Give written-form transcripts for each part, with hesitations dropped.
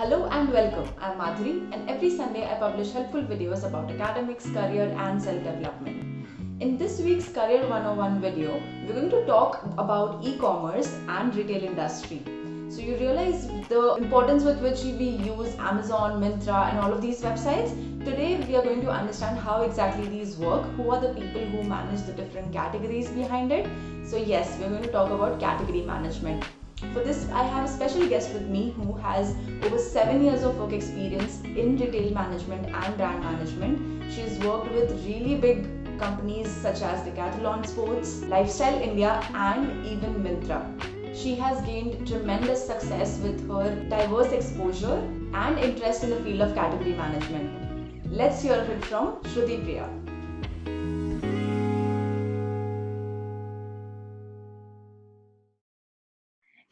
Hello and welcome. I'm Madhuri, and every Sunday I publish helpful videos about academics, career, and self development. In this week's Career 101 video, we're going to talk about e commerce and retail industry. So, you realize the importance with which we use Amazon, Myntra, and all of these websites. Today, we are going to understand how exactly these work, who are the people who manage the different categories behind it. So, yes, we're going to talk about category management. For this, I have a special guest with me who has over 7 years of work experience in retail management and brand management. She's worked with really big companies such as Decathlon Sports, Lifestyle India, and even Myntra. She has gained tremendous success with her diverse exposure and interest in the field of category management. Let's hear it from Shruti Priya.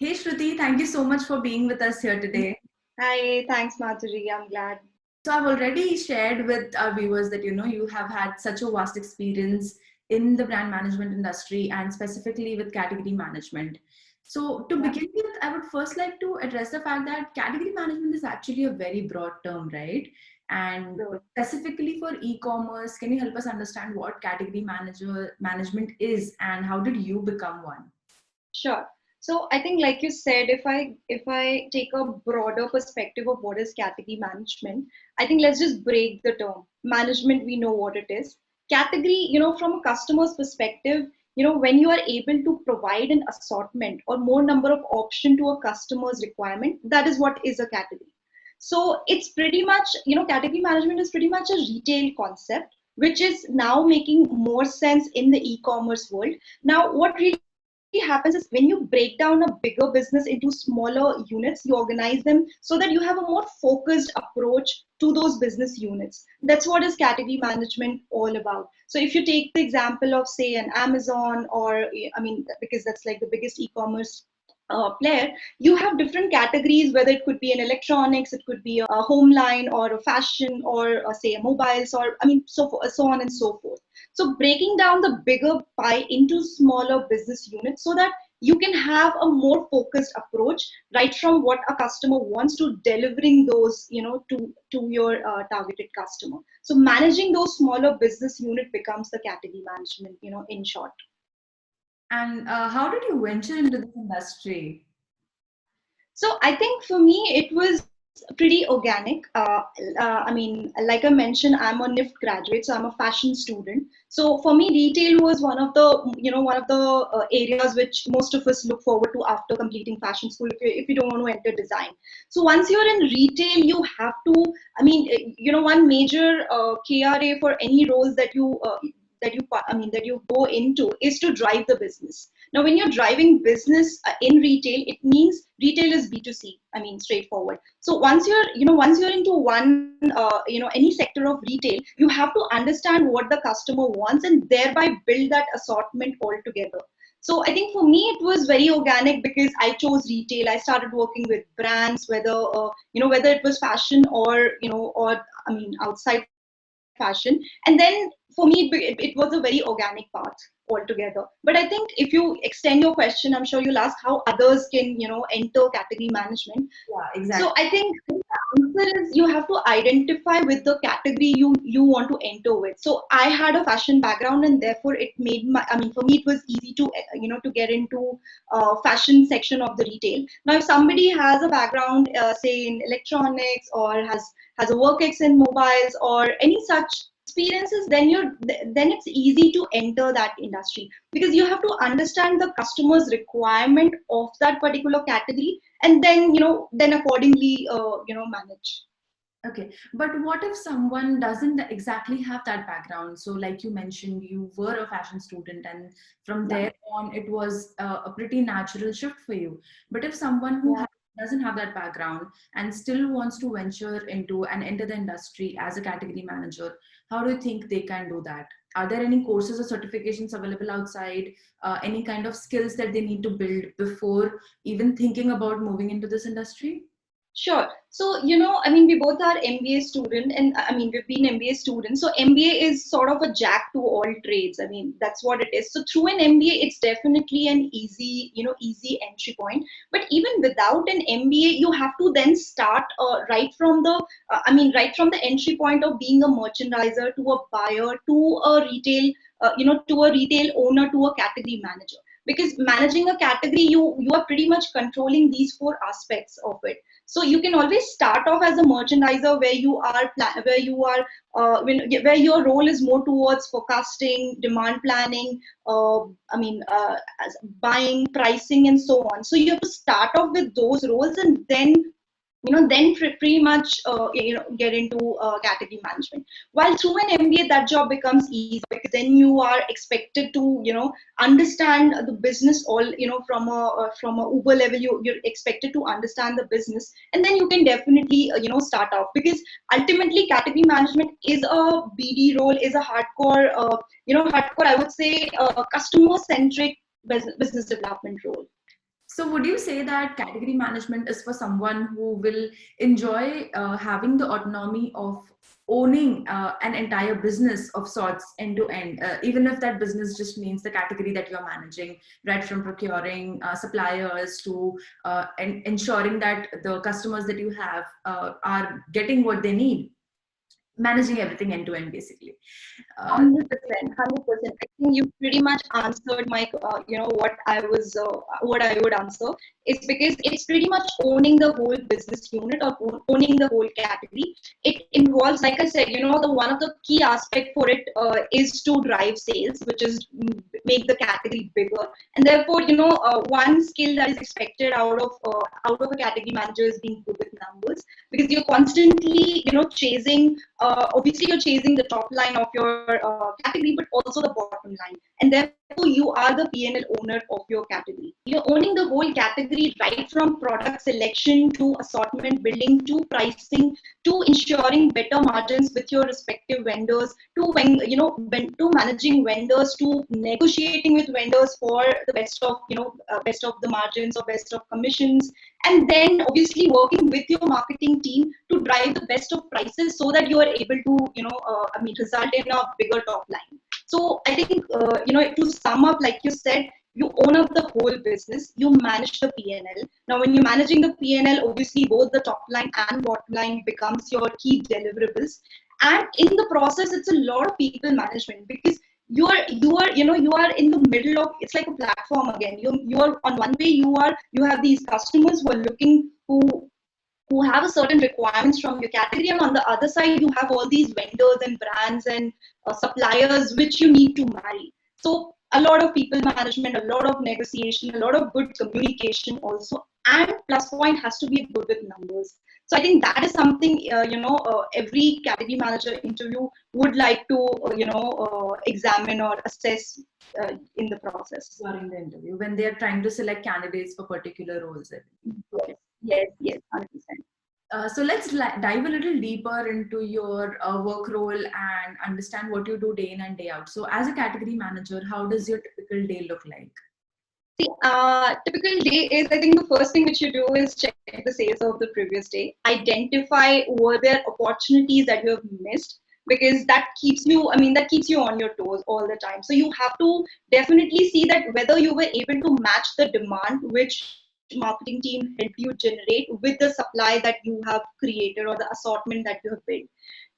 Hey Shruti, thank you so much for being with us here today. Hi, thanks, Madhuri. I'm glad. So I've already shared with our viewers that you have had such a vast experience in the brand management industry and specifically with category management. So to begin with, I would first like to address the fact that category management is actually a very broad term, right? And specifically for e-commerce, can you help us understand what category management is and how did you become one? Sure. So I think, like you said, if I take a broader perspective of what is category management, I think let's just break the term. Management, we know what it is. Category, from a customer's perspective, when you are able to provide an assortment or more number of option to a customer's requirement, that is what is a category. So it's pretty much, category management is pretty much a retail concept, which is now making more sense in the e-commerce world. Now, what really happens is when you break down a bigger business into smaller units, you organize them so that you have a more focused approach to those business units. That's what is category management all about. So if you take the example of, say, an Amazon, or I mean, because that's like the biggest e-commerce player, you have different categories, whether it could be an electronics, it could be a home line, or a fashion, or say a mobiles, or I mean, so on and so forth. So breaking down the bigger pie into smaller business units so that you can have a more focused approach right from what a customer wants to delivering those, to your targeted customer. So managing those smaller business unit becomes the category management, in short. And how did you venture into this industry? So I think for me, it was pretty organic. I mean, like I mentioned, I'm a NIFT graduate, so I'm a fashion student. So for me, retail was one of the areas which most of us look forward to after completing fashion school. If you don't want to enter design, so once you're in retail, you have to. I mean, one major KRA for any roles that you go into is to drive the business. Now, when you're driving business in retail, it means retail is B2C. I mean, straightforward. So once you're into any sector of retail, you have to understand what the customer wants and thereby build that assortment altogether. So I think for me, it was very organic because I chose retail. I started working with brands, whether it was fashion or I mean, outside fashion. And then for me, it was a very organic path altogether. But I think if you extend your question, I'm sure you'll ask how others can, enter category management. Yeah, So exactly. I think the answer is you have to identify with the category you want to enter with. So I had a fashion background, and therefore it made I mean, for me, it was easy to to get into fashion section of the retail. Now, if somebody has a background, say in electronics, or has a work ex in mobiles or any such experiences, then it's easy to enter that industry because you have to understand the customer's requirement of that particular category, and then accordingly manage. Okay, but what if someone doesn't exactly have that background? So, like you mentioned, you were a fashion student, and from Yeah. there on, it was a pretty natural shift for you. But if someone who Yeah. doesn't have that background and still wants to venture into and enter the industry as a category manager, how do you think they can do that? Are there any courses or certifications available outside? Any kind of skills that they need to build before even thinking about moving into this industry? Sure. So, I mean, we both are MBA student, and I mean, we've been MBA students. So MBA is sort of a jack to all trades. I mean, that's what it is. So through an MBA, it's definitely an easy, easy entry point. But even without an MBA, you have to then start right from the entry point of being a merchandiser to a buyer to a retail, to a retail owner to a category manager. Because managing a category, you are pretty much controlling these four aspects of it. So you can always start off as a merchandiser where you are where your role is more towards forecasting, demand planning, as buying, pricing, and so on. So you have to start off with those roles, and then pretty much get into category management. While through an MBA, that job becomes easy because then you are expected to understand the business all from a Uber level. You're expected to understand the business, and then you can definitely start off, because ultimately category management is a BD role, is a hardcore, I would say, customer centric business development role. So, would you say that category management is for someone who will enjoy having the autonomy of owning an entire business of sorts end to end, even if that business just means the category that you're managing, right from procuring suppliers to ensuring that the customers that you have are getting what they need, managing everything end to end, basically? 100%, 100%. I think you pretty much answered my, what I would answer is because it's pretty much owning the whole business unit or owning the whole category. It involves, like I said, the one of the key aspect for it is to drive sales, which is make the category bigger. And therefore, one skill that is expected out of a category manager is being good with numbers, because you're constantly, chasing. Obviously, you're chasing the top line of your category, but also the bottom line. And therefore, you are the P&L owner of your category. You're owning the whole category, right from product selection to assortment building to pricing to ensuring better margins with your respective vendors to to managing vendors to negotiating with vendors for the best of the margins or best of commissions, and then obviously working with your marketing team to drive the best of prices so that you are able to result in a bigger top line. So I think to sum up, like you said, you own up the whole business, you manage the P&L. Now when you're managing the P&L, obviously both the top line and bottom line becomes your key deliverables, and in the process it's a lot of people management, because you are in the middle of, it's like a platform again. You are on one way, you have these customers who are looking, who have a certain requirements from your category, and on the other side you have all these vendors and brands and suppliers which you need to marry. So a lot of people management, a lot of negotiation, a lot of good communication also, and plus point has to be good with numbers. So I think that is something every category manager interview would like to examine or assess in the process. During the interview, when they are trying to select candidates for particular roles. Yes, 100%. So let's dive a little deeper into your work role and understand what you do day in and day out. So as a category manager, how does your typical day look like? See, typical day is, I think the first thing which you do is check the sales of the previous day, identify were there opportunities that you have missed, because that keeps you on your toes all the time. So you have to definitely see that whether you were able to match the demand which marketing team helped you generate with the supply that you have created or the assortment that you have built.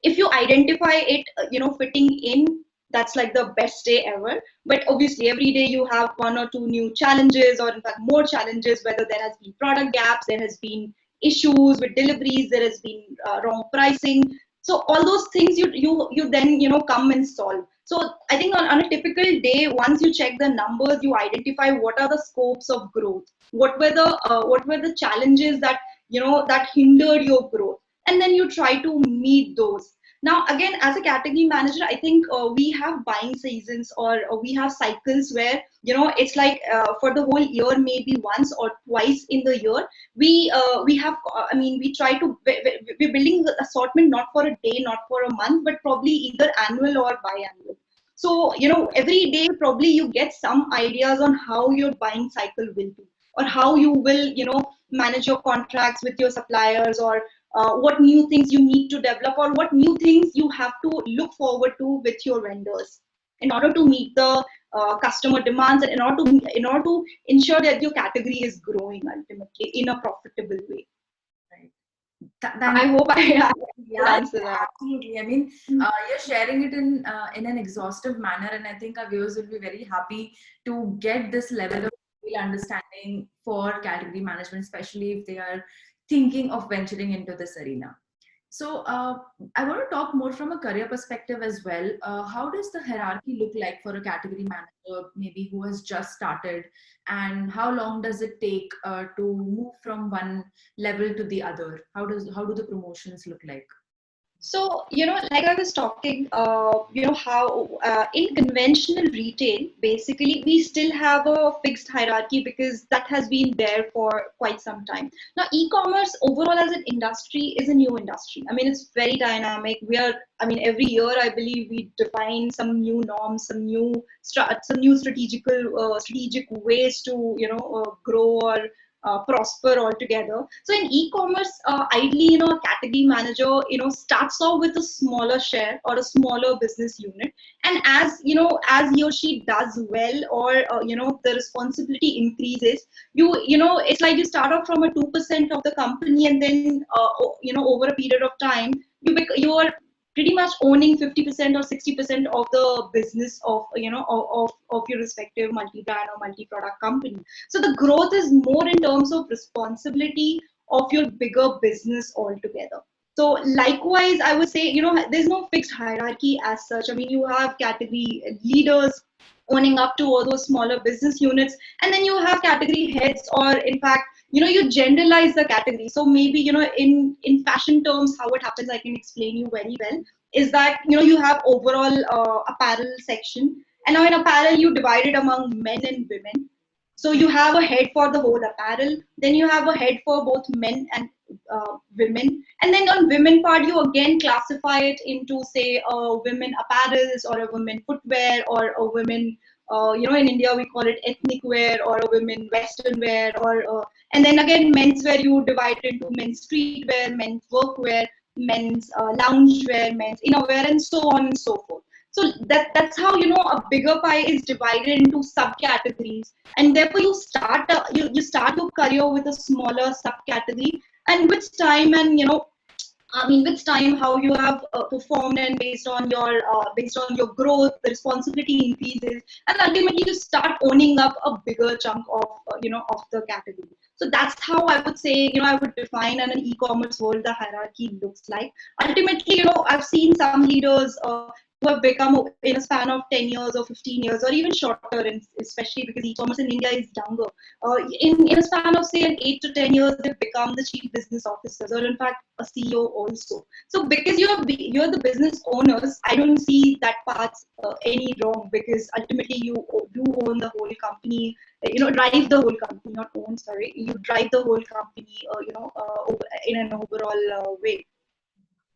If you identify it fitting in, that's like the best day ever. But obviously every day you have one or two new challenges, or in fact more challenges, whether there has been product gaps, there has been issues with deliveries, there has been wrong pricing. So all those things you then come and solve. So I think on a typical day, once you check the numbers, you identify what are the scopes of growth, what were the challenges that that hindered your growth, and then you try to meet those. Now again, as a category manager, I think we have buying seasons, or we have cycles where it's like for the whole year, maybe once or twice in the year, we have we try to, we're building the assortment not for a day, not for a month, but probably either annual or biannual. So every day probably you get some ideas on how your buying cycle will be. or how you will, manage your contracts with your suppliers, or what new things you need to develop, or what new things you have to look forward to with your vendors in order to meet the customer demands, and in order to ensure that your category is growing ultimately in a profitable way. Right. I hope I could Yeah, answer that. absolutely. I mean, you're sharing it in an exhaustive manner, and I think our viewers will be very happy to get this level of real understanding for category management, especially if they are thinking of venturing into this arena. So, I want to talk more from a career perspective as well. How does the hierarchy look like for a category manager, maybe who has just started, and how long does it take to move from one level to the other? How do the promotions look like? So, like I was talking, how in conventional retail, basically, we still have a fixed hierarchy because that has been there for quite some time. Now, e-commerce overall as an industry is a new industry. I mean, it's very dynamic. Every year, I believe we define some new norms, some new strategic ways to, grow or prosper altogether. So in e-commerce, ideally, a category manager, starts off with a smaller share or a smaller business unit, and as he or she does well, or the responsibility increases, it's like you start off from a 2% of the company, and then over a period of time, you are pretty much owning 50% or 60% of the business of of your respective multi-brand or multi-product company. So the growth is more in terms of responsibility of your bigger business altogether. So likewise, I would say, there's no fixed hierarchy as such. I mean, you have category leaders owning up to all those smaller business units, and then you have category heads, or in fact, you generalize the category. So maybe, in fashion terms, how it happens, I can explain you very well, is that, you have overall apparel section, and now in apparel, you divide it among men and women. So you have a head for the whole apparel, then you have a head for both men and women, and then on women part, you again classify it into, say, women apparels, or a women footwear, or a women, in India we call it ethnic wear, or a women western wear, or and then again menswear, you divide it into men's streetwear, men's workwear, men's loungewear, men's innerwear, and so on and so forth. So that's how, a bigger pie is divided into subcategories, and therefore you start your career with a smaller subcategory, and with time, and with time, how you have performed, and based on your growth, the responsibility increases, and ultimately you start owning up a bigger chunk of of the category. So that's how I would say, I would define in an e-commerce world the hierarchy looks like. Ultimately, I've seen some leaders who have become, in a span of 10 years or 15 years, or even shorter, and especially because e-commerce in India is younger. In a span of, say, an 8 to 10 years, they've become the chief business officers, or in fact a CEO also. So because you're the business owners, I don't see that part any wrong, because ultimately you own the whole company, drive the whole company, not own, sorry, you drive the whole company, in an overall way.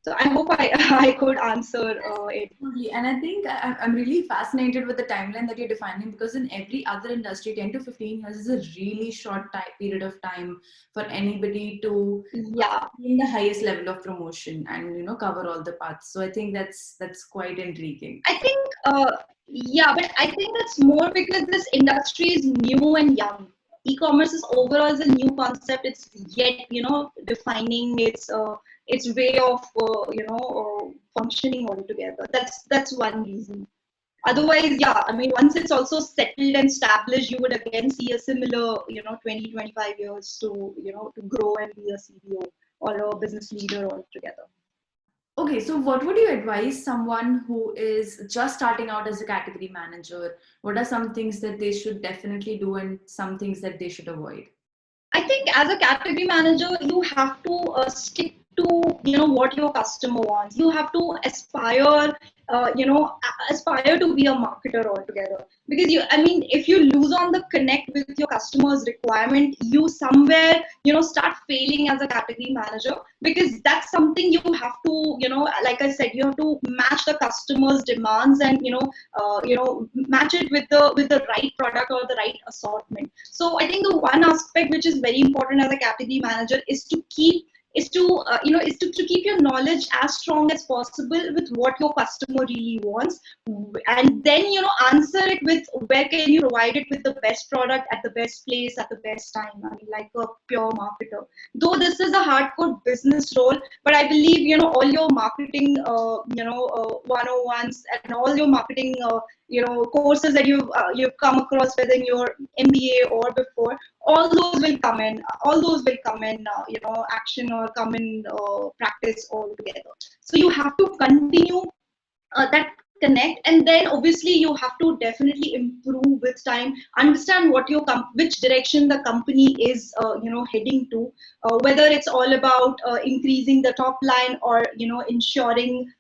So I hope I I could answer it. Absolutely. And I think I'm really fascinated with the timeline that you're defining, because in every other industry, 10 to 15 years is a really short period of time for anybody to Yeah. be in the highest level of promotion and cover all the paths. So I think that's quite intriguing. I think, yeah, but I think that's more because this industry is new and young. E-commerce is overall is a new concept. It's yet, defining its way of, functioning altogether. That's one reason. Otherwise, yeah, I mean, once it's also settled and established, you would again see a similar, 20, 25 years to, to grow and be a CBO or a business leader altogether. Okay, so what would you advise someone who is just starting out as a category manager? What are some things that they should definitely do and some things that they should avoid? I think as a category manager, you have to stick to what your customer wants. You have to aspire aspire to be a marketer altogether. Because I mean, if you lose on the connect with your customer's requirement, you somewhere, start failing as a category manager, because that's something you have to, like I said, you have to match the customer's demands, and match it with the right product or the right assortment. So I think the one aspect which is very important as a category manager is to keep is to keep your knowledge as strong as possible with what your customer really wants, and then answer it with where can you provide it with the best product at the best place at the best time. I mean, like a pure marketer. Though this is a hardcore business role, but I believe all your marketing 101s and all your marketing courses that you've come across, whether in your MBA or before, all those will come in action, or come in practice altogether. So you have to continue that connect, and then obviously you have to definitely improve with time, understand what which direction the company is heading to, whether it's all about increasing the top line, or ensuring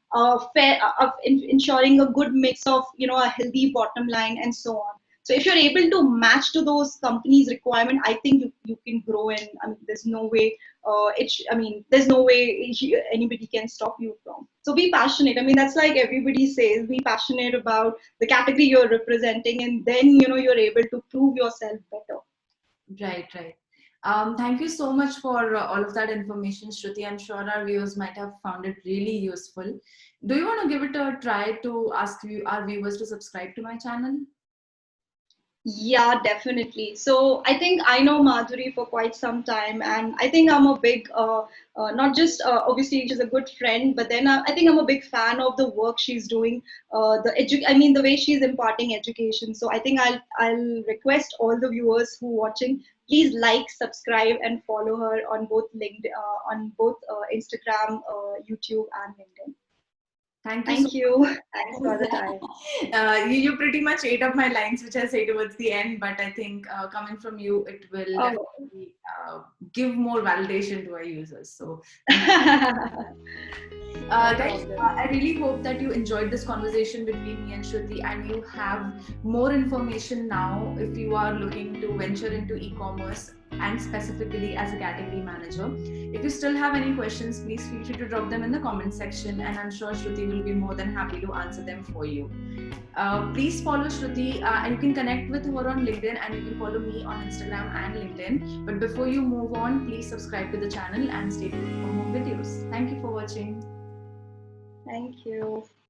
ensuring a good mix of a healthy bottom line, and so on. So if you're able to match to those companies requirement, I think you can grow. And I mean, there's no way there's no way anybody can stop you from. So be passionate. I mean, that's like everybody says, be passionate about the category you're representing, and then you're able to prove yourself better. Right, right. Thank you so much for all of that information, Shruti. I'm sure our viewers might have found it really useful. Do you want to give it a try to ask our viewers to subscribe to my channel? Yeah, definitely. So I think I know Madhuri for quite some time, and I think I'm a big, not just obviously she's a good friend, but then I think I'm a big fan of the work she's doing. The way she's imparting education. So I think I'll request all the viewers who are watching, please like, subscribe, and follow her on both Instagram, YouTube, and LinkedIn. Thank you so Thank you. much. Thanks for the time. You pretty much ate up my lines, which I say towards the end, but I think coming from you, it will Oh. definitely give more validation to our users. So, guys, I really hope that you enjoyed this conversation between me and Shruti, and you have more information now if you are looking to venture into e-commerce, and specifically as a category manager. If you still have any questions, please feel free to drop them in the comment section, and I'm sure Shruti will be more than happy to answer them for you. Please follow Shruti, and you can connect with her on LinkedIn, and you can follow me on Instagram and LinkedIn. But before you move on, please subscribe to the channel and stay tuned for more videos. Thank you for watching. Thank you.